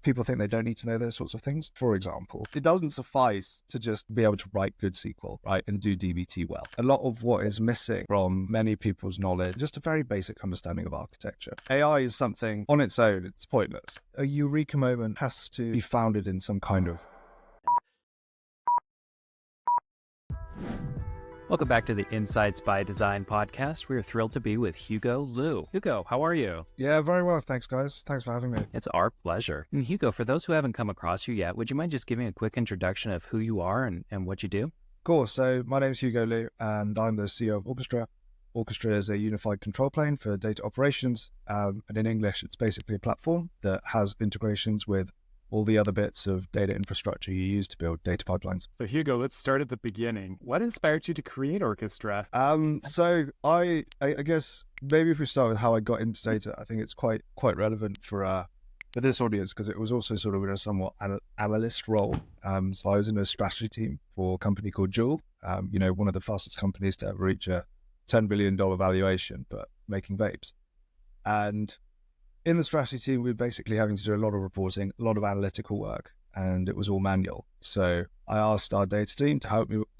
people think they don't need to know those sorts of things. For example, it doesn't suffice to just be able to write good SQL, right, and do DBT well. A lot of what is missing from many people's knowledge, just a very basic understanding of architecture. AI is something on its own, it's pointless. A eureka moment has to be founded in some kind of... Welcome back to the Insights by Design podcast. We're thrilled to be with Hugo Liu. Hugo, how are you? Yeah, very well. Thanks, guys. Thanks for having me. It's our pleasure. And Hugo, for those who haven't come across you yet, would you mind just giving a quick introduction of who you are and what you do? Of course. So my name is Hugo Liu, and I'm the CEO of Orchestra. Orchestra is a unified control plane for data operations. And in English, it's basically a platform that has integrations with all the other bits of data infrastructure you use to build data pipelines. So Hugo, let's start at the beginning. What inspired you to create Orchestra? So I guess maybe if we start with how I got into data, I think it's quite relevant for this audience, because it was also sort of in a somewhat analyst role. So I was in a strategy team for a company called Juul, one of the fastest companies to ever reach a $10 billion valuation, but making vapes. And in the strategy team, we were basically having to do a lot of reporting, a lot of analytical work, and it was all manual. So I asked our data team to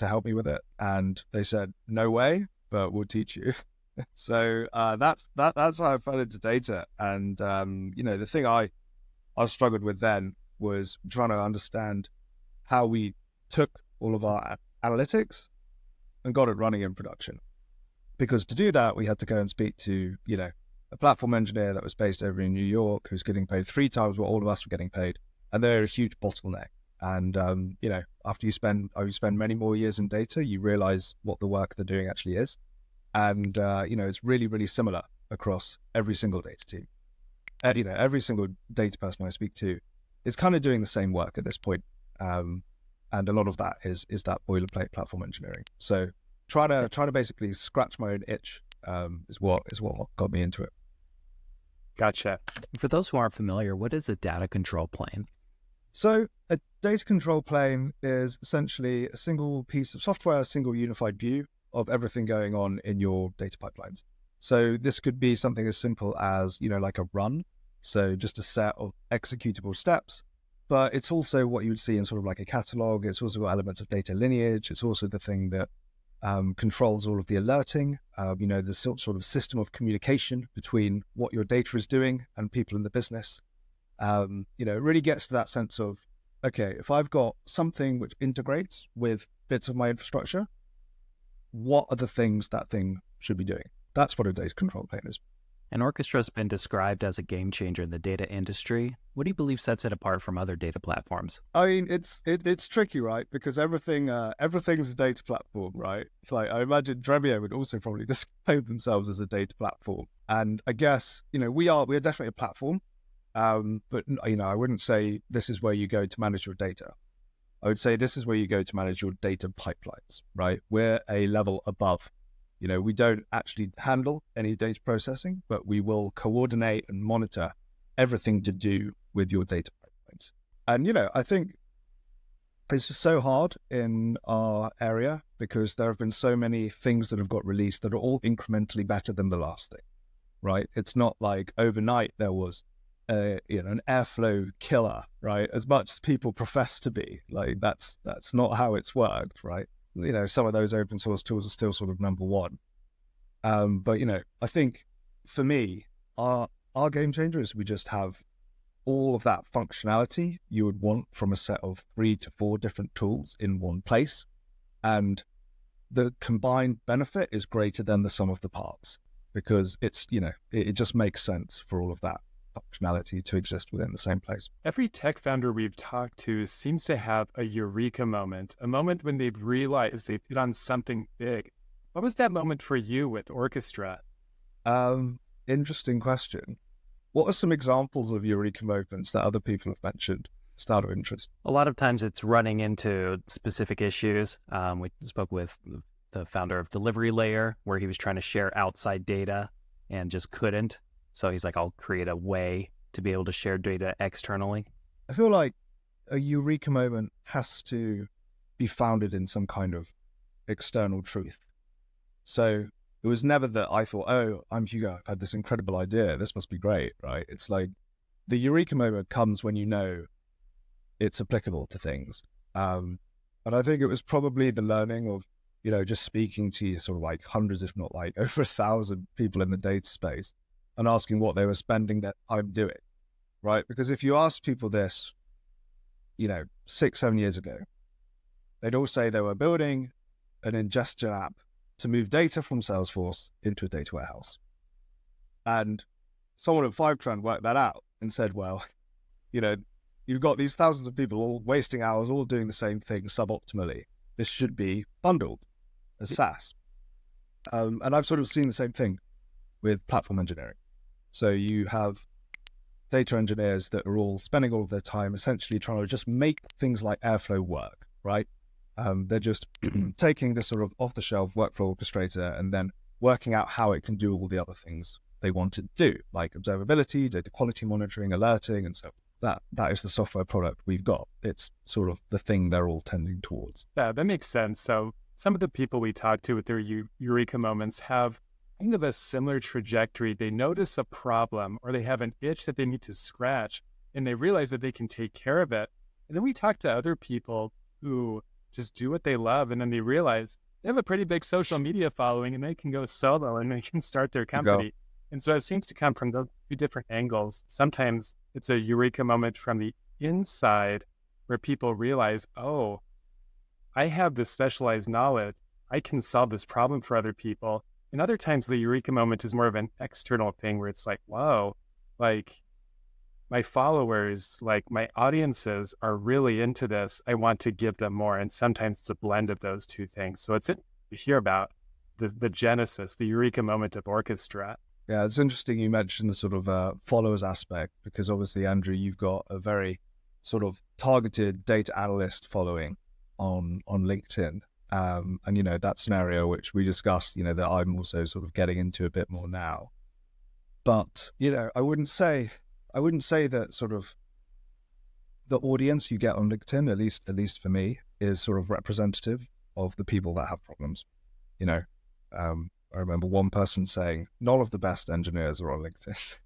help me with it, and they said, "No way, but we'll teach you." So that's how I fell into data. And the thing I struggled with then was trying to understand how we took all of our analytics and got it running in production. Because to do that, we had to go and speak to a platform engineer that was based over in New York, who's getting paid 3 times what all of us were getting paid. And they're a huge bottleneck. And, after you spend many more years in data, you realize what the work they're doing actually is. And, it's really, really similar across every single data team. Every single data person I speak to is kind of doing the same work at this point. And a lot of that is that boilerplate platform engineering. So trying to basically scratch my own itch is what got me into it. Gotcha. For those who aren't familiar, what is a data control plane? So a data control plane is essentially a single piece of software, a single unified view of everything going on in your data pipelines. So this could be something as simple as, like a run. So just a set of executable steps, but it's also what you would see in sort of like a catalog. It's also got elements of data lineage. It's also the thing that controls all of the alerting, the sort of system of communication between what your data is doing and people in the business. It really gets to that sense of, okay, if I've got something which integrates with bits of my infrastructure, what are the things that thing should be doing? That's what a data control plane is. And Orchestra has been described as a game changer in the data industry. What do you believe sets it apart from other data platforms? I mean, it's tricky, right? Because everything's a data platform, right? It's like, I imagine Dremio would also probably describe themselves as a data platform. And I guess, we are definitely a platform. But I wouldn't say this is where you go to manage your data. I would say this is where you go to manage your data pipelines, right? We're a level above. We don't actually handle any data processing, but we will coordinate and monitor everything to do with your data pipelines. And, I think it's just so hard in our area because there have been so many things that have got released that are all incrementally better than the last thing, right? It's not like overnight there was an Airflow killer, right? As much as people profess to be, like that's not how it's worked, right? Some of those open source tools are still sort of number one. But, I think for me, our game changer is we just have all of that functionality you would want from a set of 3 to 4 different tools in one place. And the combined benefit is greater than the sum of the parts because it's, it just makes sense for all of that functionality to exist within the same place. Every tech founder we've talked to seems to have a eureka moment, a moment when they've realized they've hit on something big. What was that moment for you with Orchestra? Interesting question. What are some examples of eureka moments that other people have mentioned? Just out of interest. A lot of times it's running into specific issues. We spoke with the founder of Delivery Layer, where he was trying to share outside data and just couldn't. So he's like, I'll create a way to be able to share data externally. I feel like a eureka moment has to be founded in some kind of external truth. So it was never that I thought, oh, I'm Hugo, I've had this incredible idea, this must be great, right? It's like the eureka moment comes when you know it's applicable to things. And I think it was probably the learning of, just speaking to sort of like hundreds, if not like over 1,000 people in the data space and asking what they were spending their time doing, right? Because if you ask people this, 6-7 years ago, they'd all say they were building an ingestion app to move data from Salesforce into a data warehouse. And someone at Fivetran worked that out and said, well, you've got these thousands of people all wasting hours, all doing the same thing suboptimally. This should be bundled as SaaS. And I've sort of seen the same thing with platform engineering. So you have data engineers that are all spending all of their time essentially trying to just make things like Airflow work, right? They're just taking this sort of off-the-shelf workflow orchestrator and then working out how it can do all the other things they want to do, like observability, data quality monitoring, alerting, and so that is the software product we've got. It's sort of the thing they're all tending towards. Yeah, that makes sense. So some of the people we talk to with their eureka moments have kind of a similar trajectory. They notice a problem or they have an itch that they need to scratch and they realize that they can take care of it. And then we talk to other people who just do what they love and then they realize they have a pretty big social media following and they can go solo and they can start their company. And so it seems to come from those two different angles. Sometimes it's a eureka moment from the inside where people realize, oh, I have this specialized knowledge. I can solve this problem for other people. And other times the eureka moment is more of an external thing where it's like, whoa, like my followers, like my audiences are really into this. I want to give them more. And sometimes it's a blend of those two things. So it's to hear about the genesis, the eureka moment of Orchestra. Yeah, it's interesting you mentioned the sort of followers aspect, because obviously, Andrew, you've got a very sort of targeted data analyst following on LinkedIn. And, that scenario which we discussed, that I'm also sort of getting into a bit more now. But, I wouldn't say that sort of the audience you get on LinkedIn, at least for me, is sort of representative of the people that have problems. I remember one person saying, none of the best engineers are on LinkedIn.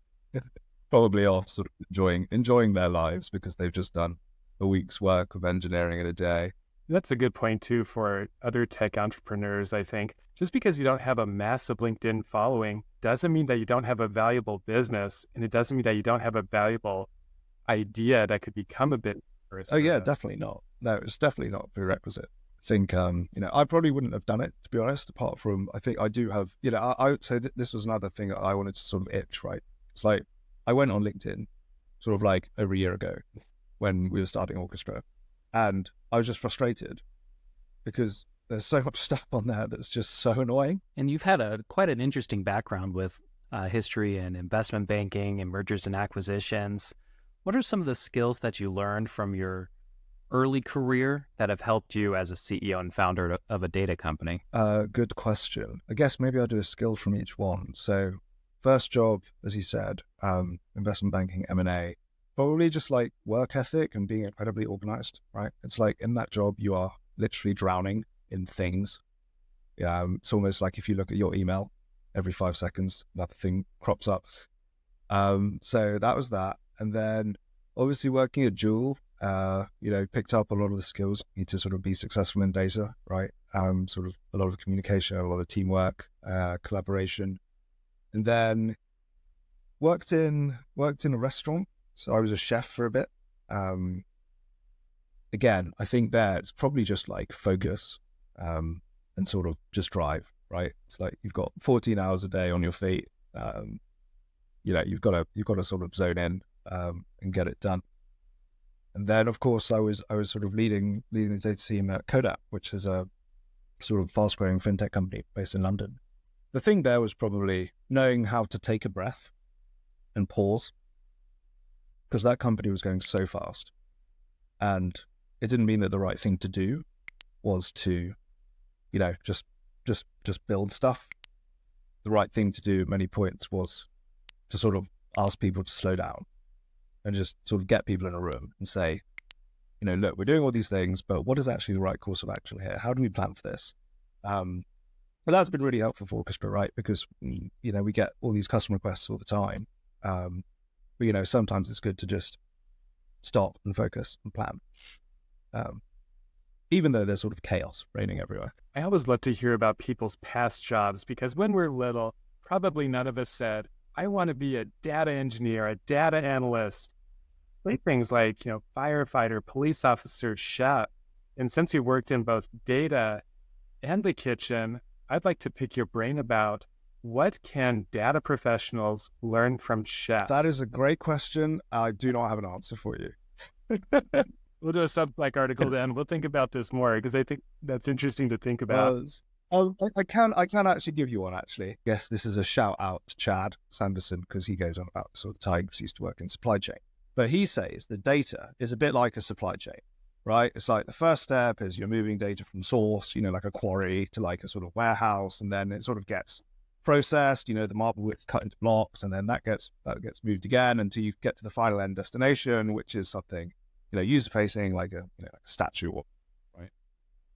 Probably off sort of enjoying their lives because they've just done a week's work of engineering in a day. That's a good point too for other tech entrepreneurs, I think. Just because you don't have a massive LinkedIn following doesn't mean that you don't have a valuable business, and it doesn't mean that you don't have a valuable idea that could become a bit. Oh yeah, definitely not. No, it's definitely not a prerequisite. I think, I probably wouldn't have done it, to be honest, apart from, I think I do have, I would say that this was another thing that I wanted to sort of itch, right? It's like, I went on LinkedIn sort of like over a year ago when we were starting Orchestra, and I was just frustrated because there's so much stuff on there that's just so annoying. And you've had quite an interesting background with history in investment banking and mergers and acquisitions. What are some of the skills that you learned from your early career that have helped you as a CEO and founder of a data company? Good question. I guess maybe I'll do a skill from each one. So first job, as you said, investment banking, M&A, probably just like work ethic and being incredibly organized, right? It's like in that job, you are literally drowning in things. It's almost like if you look at your email every 5 seconds, another thing crops up. So that was that. And then obviously working at Joule, picked up a lot of the skills you need to sort of be successful in data, right? Sort of a lot of communication, a lot of teamwork, collaboration. And then worked in a restaurant. So I was a chef for a bit. Again, I think that it's probably just like focus, and sort of just drive, right? It's like you've got 14 hours a day on your feet. You've got to sort of zone in, and get it done. And then, of course, I was sort of leading the data team at Kodak, which is a sort of fast-growing fintech company based in London. The thing there was probably knowing how to take a breath and pause, because that company was going so fast, and it didn't mean that the right thing to do was to, just build stuff. The right thing to do at many points was to sort of ask people to slow down and just sort of get people in a room and say, look, we're doing all these things, but what is actually the right course of action here? How do we plan for this? But that's been really helpful for Orchestra, right? Because, we get all these customer requests all the time. But sometimes it's good to just stop and focus and plan, even though there's sort of chaos reigning everywhere. I always love to hear about people's past jobs, because when we're little, probably none of us said, I want to be a data engineer, a data analyst. Things like, firefighter, police officer, chef. And since you worked in both data and the kitchen, I'd like to pick your brain about what can data professionals learn from chefs? That is a great question. I do not have an answer for you. We'll do a sub-like article then. We'll think about this more, because I think that's interesting to think about. I can actually give you one, actually. I guess this is a shout out to Chad Sanderson, because he goes on about this all the time, because he used to work in supply chain. But he says the data is a bit like a supply chain, right? It's like the first step is you're moving data from source, like a quarry, to like a sort of warehouse, and then it sort of gets processed, the marble gets cut into blocks, and then that gets moved again until you get to the final end destination, which is something, user facing, like a statue, right?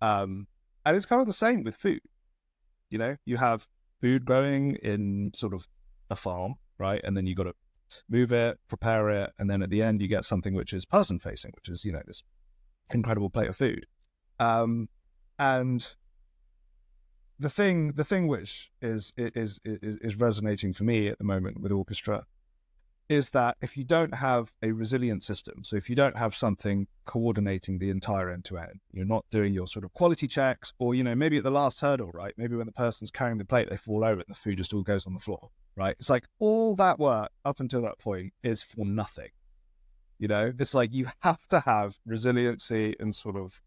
And it's kind of the same with food. You have food growing in sort of a farm, right? And then you got to move it, prepare it, and then at the end you get something which is person facing, which is this incredible plate of food. And the thing which is resonating for me at the moment with Orchestra is that if you don't have a resilient system, so if you don't have something coordinating the entire end to end, you're not doing your sort of quality checks, or maybe at the last hurdle, right? Maybe when the person's carrying the plate, they fall over and the food just all goes on the floor, right? It's like all that work up until that point is for nothing. It's like you have to have resiliency and sort of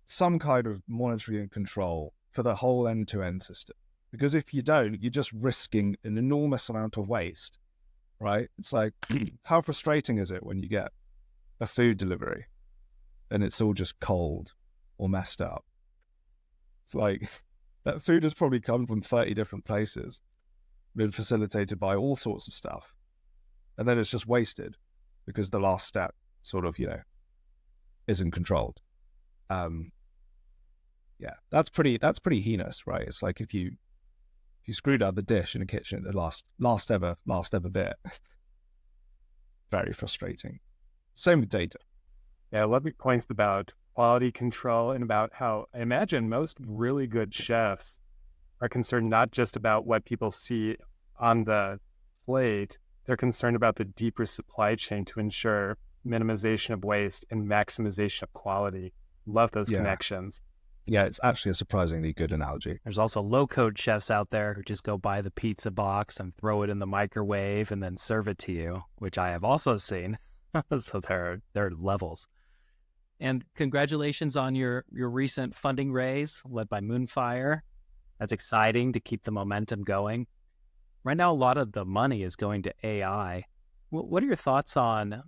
some kind of monitoring and control for the whole end-to-end system. Because if you don't, you're just risking an enormous amount of waste, right? It's like, how frustrating is it when you get a food delivery and it's all just cold or messed up? It's like, that food has probably come from 30 different places, been facilitated by all sorts of stuff, and then it's just wasted because the last step sort of, isn't controlled. Yeah, that's pretty heinous, right? It's like if you screwed up the dish in a kitchen at the last ever bit. Very frustrating. Same with data. Yeah, I love your points about quality control and about how I imagine most really good chefs are concerned not just about what people see on the plate. They're concerned about the deeper supply chain to ensure minimization of waste and maximization of quality. Love those connections. Yeah, it's actually a surprisingly good analogy. There's also low-code chefs out there who just go buy the pizza box and throw it in the microwave and then serve it to you, which I have also seen. So there are levels. And congratulations on your recent funding raise led by Moonfire. That's exciting to keep the momentum going. Right now, a lot of the money is going to AI. What are your thoughts on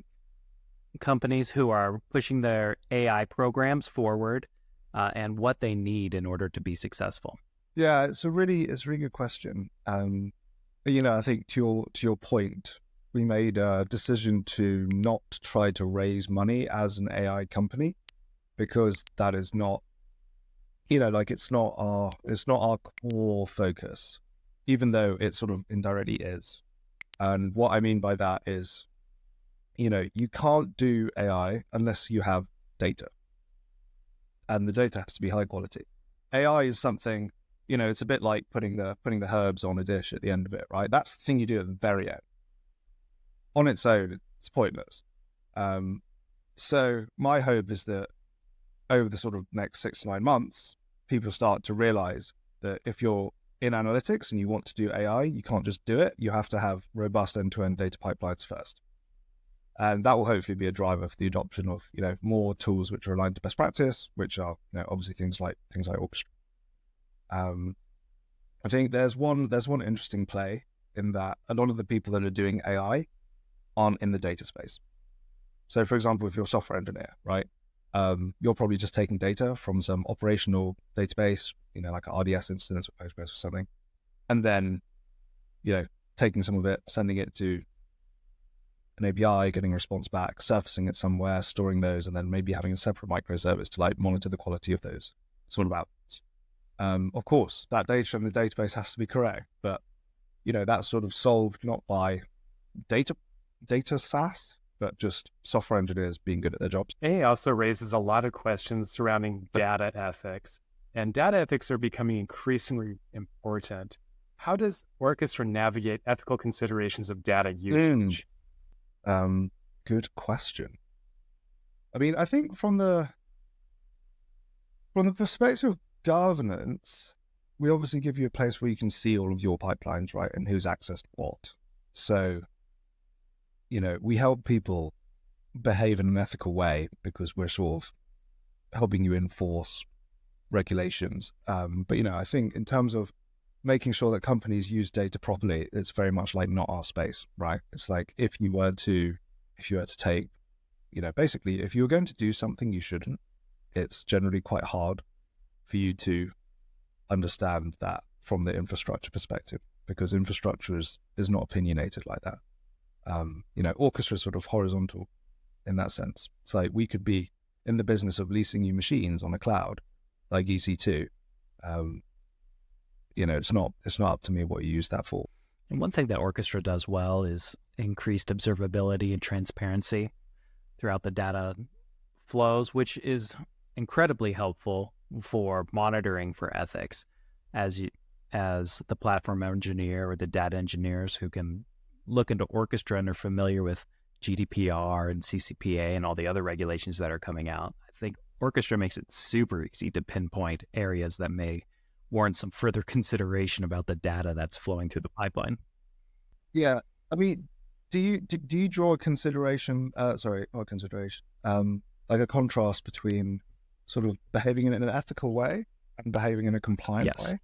companies who are pushing their AI programs forward and what they need in order to be successful? Yeah, it's a really good question. I think to your point, we made a decision to not try to raise money as an AI company, because that is not, it's not our core focus, even though it sort of indirectly is. And what I mean by that is, you can't do AI unless you have data. And the data has to be high quality. AI is something, it's a bit like putting the herbs on a dish at the end of it, right? That's the thing you do at the very end. On its own, it's pointless. So my hope is that over the sort of next 6 to 9 months, people start to realize that if you're in analytics and you want to do AI, you can't just do it. You have to have robust end-to-end data pipelines first. And that will hopefully be a driver for the adoption of, more tools which are aligned to best practice, which are, obviously things like Orchestra. I think there's one interesting play in that a lot of the people that are doing AI aren't in the data space. So, for example, if you're a software engineer, right, you're probably just taking data from some operational database, like an RDS instance or Postgres or something, and then, taking some of it, sending it to an API, getting a response back, surfacing it somewhere, storing those, and then maybe having a separate microservice to monitor the quality of those sort of outputs. Of course, that data in the database has to be correct, but that's sort of solved not by data data SaaS, but just software engineers being good at their jobs. AI also raises a lot of questions surrounding data ethics, and data ethics are becoming increasingly important. How does Orchestra navigate ethical considerations of data usage? Good question. I mean, I think from the perspective of governance, we obviously give you a place where you can see all of your pipelines, right, and who's accessed what. So, we help people behave in an ethical way because we're sort of helping you enforce regulations. But I think in terms of making sure that companies use data properly, it's very much like not our space, right? It's like if you were to take, basically, if you were going to do something you shouldn't, it's generally quite hard for you to understand that from the infrastructure perspective, because infrastructure is not opinionated like that. Orchestra is sort of horizontal in that sense. It's like we could be in the business of leasing you machines on a cloud like EC2. It's not up to me what you use that for. And one thing that Orchestra does well is increased observability and transparency throughout the data flows, which is incredibly helpful for monitoring for ethics as the platform engineer or the data engineers who can look into Orchestra and are familiar with GDPR and CCPA and all the other regulations that are coming out. I think Orchestra makes it super easy to pinpoint areas that may warrant some further consideration about the data that's flowing through the pipeline. Yeah, I mean, do you draw a consideration? Like a contrast between sort of behaving in an ethical way and behaving in a compliant way?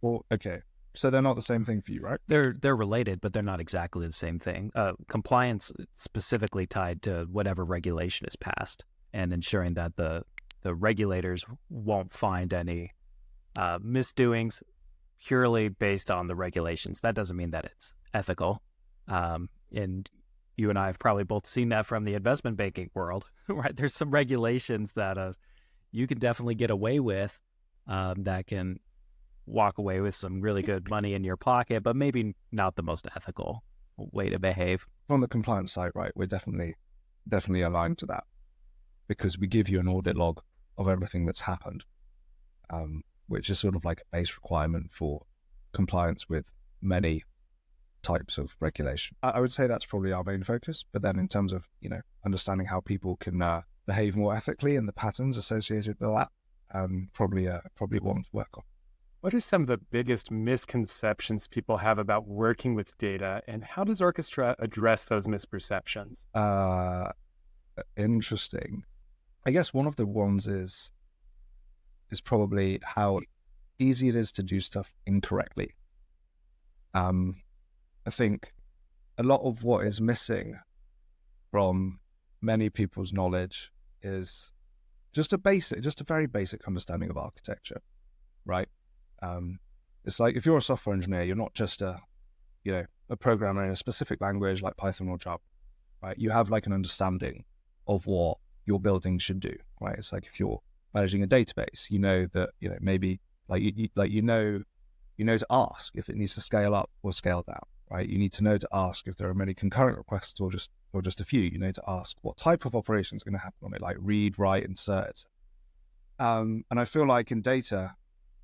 Well, okay, so they're not the same thing for you, right? They're related, but they're not exactly the same thing. Compliance specifically tied to whatever regulation is passed and ensuring that the regulators won't find any misdoings purely based on the regulations. That doesn't mean that it's ethical. And you and I have probably both seen that from the investment banking world, right? There's some regulations that you can definitely get away with that can walk away with some really good money in your pocket, but maybe not the most ethical way to behave. On the compliance side, right, we're definitely aligned to that because we give you an audit log of everything that's happened, which is sort of like a base requirement for compliance with many types of regulation. I would say that's probably our main focus, but then in terms of, understanding how people can behave more ethically and the patterns associated with that, probably one to work on. What are some of the biggest misconceptions people have about working with data, and how does Orchestra address those misperceptions? Interesting. I guess one of the ones is probably how easy it is to do stuff incorrectly. I think a lot of what is missing from many people's knowledge is just a very basic understanding of architecture, right? It's like if you're a software engineer, you're not just a programmer in a specific language like Python or Java, right? You have like an understanding of what your building should do, right? It's like if you're managing a database, that maybe you know to ask if it needs to scale up or scale down, right? You need to know to ask if there are many concurrent requests or just a few. You know to ask what type of operation is going to happen on it, like read, write, insert. And I feel like in data,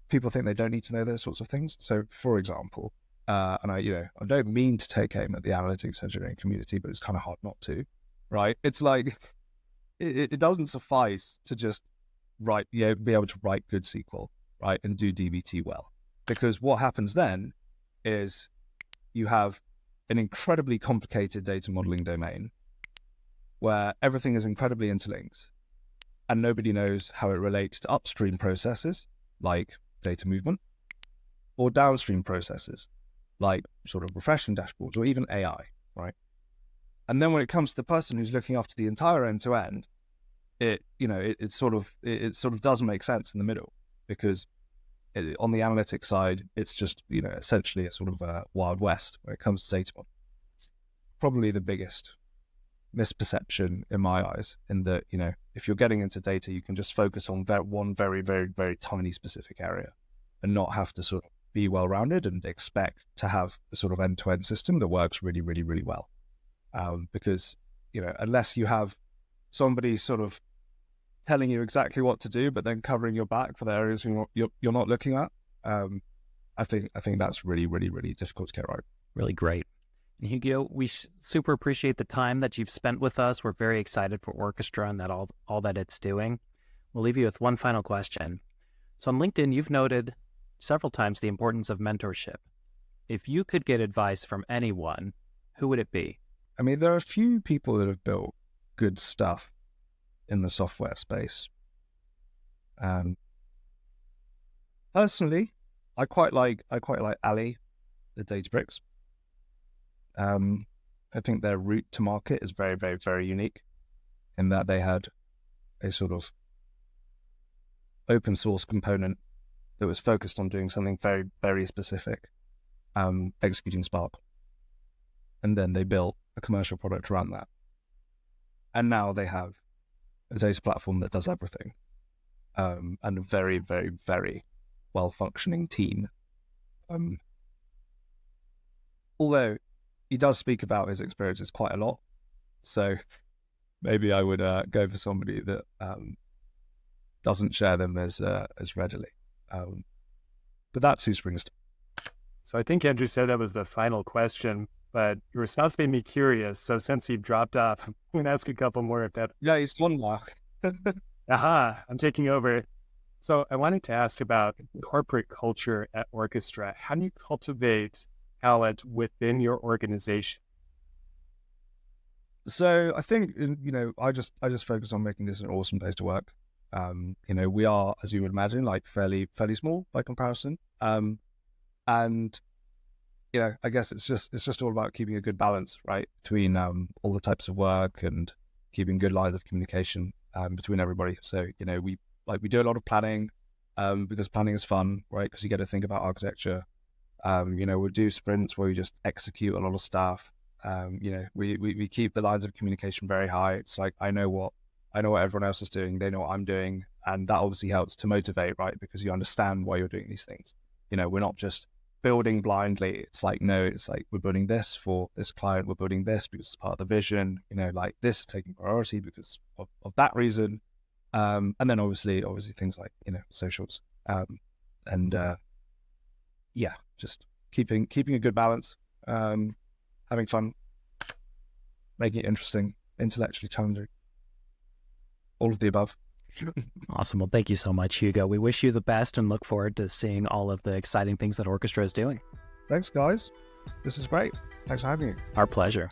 people think they don't need to know those sorts of things. So, for example, and I don't mean to take aim at the analytics engineering community, but it's kind of hard not to, right? It's like it doesn't suffice to just be able to write good SQL, right, and do DBT well, because what happens then is you have an incredibly complicated data modeling domain where everything is incredibly interlinked, and nobody knows how it relates to upstream processes like data movement or downstream processes like sort of refreshing dashboards or even AI, right? And then when it comes to the person who's looking after the entire end to end, it sort of doesn't make sense in the middle, because on the analytics side, it's just essentially a sort of a Wild West when it comes to data modeling. Probably the biggest misperception in my eyes, in that if you're getting into data, you can just focus on one very, very, very tiny specific area and not have to sort of be well-rounded and expect to have the sort of end-to-end system that works really, really, really well. because, unless you have somebody sort of telling you exactly what to do, but then covering your back for the areas you're not looking at, I think that's really, really, really difficult to get right. Really great. And Hugo, we super appreciate the time that you've spent with us. We're very excited for Orchestra and that all that it's doing. We'll leave you with one final question. So on LinkedIn, you've noted several times the importance of mentorship. If you could get advice from anyone, who would it be? I mean, there are a few people that have built good stuff in the software space. Personally, I quite like Ali, the Databricks. I think their route to market is very, very, very unique in that they had a sort of open source component that was focused on doing something very, very specific, executing Spark. And then they built a commercial product around that. And now they have a data platform that does everything, and a very, very, very well-functioning team. Although he does speak about his experiences quite a lot, so maybe I would go for somebody that doesn't share them as readily. But that's who springs to. So I think Andrew said that was the final question, but your response made me curious. So since you've dropped off, I'm going to ask a couple more if that. Yeah, he's one now. Aha, I'm taking over. So I wanted to ask about corporate culture at Orchestra. How do you cultivate talent within your organization? So I think, I just focus on making this an awesome place to work. We are, as you would imagine, like fairly small by comparison. And I guess it's just all about keeping a good balance, right, between all the types of work and keeping good lines of communication between everybody. So we do a lot of planning because planning is fun, right? Because you get to think about architecture. We'll do sprints where we just execute a lot of stuff. We keep the lines of communication very high. It's like I know what everyone else is doing. They know what I'm doing, and that obviously helps to motivate, right? Because you understand why you're doing these things. We're not just building blindly. It's like, no, it's like we're building this for this client. We're building this because it's part of the vision. Like this is taking priority because of that reason. And then obviously things like socials, just keeping a good balance, having fun, making it interesting, intellectually challenging, all of the above. Awesome. Well, thank you so much, Hugo. We wish you the best and look forward to seeing all of the exciting things that Orchestra is doing. Thanks, guys. This is great. Thanks for having me. Our pleasure.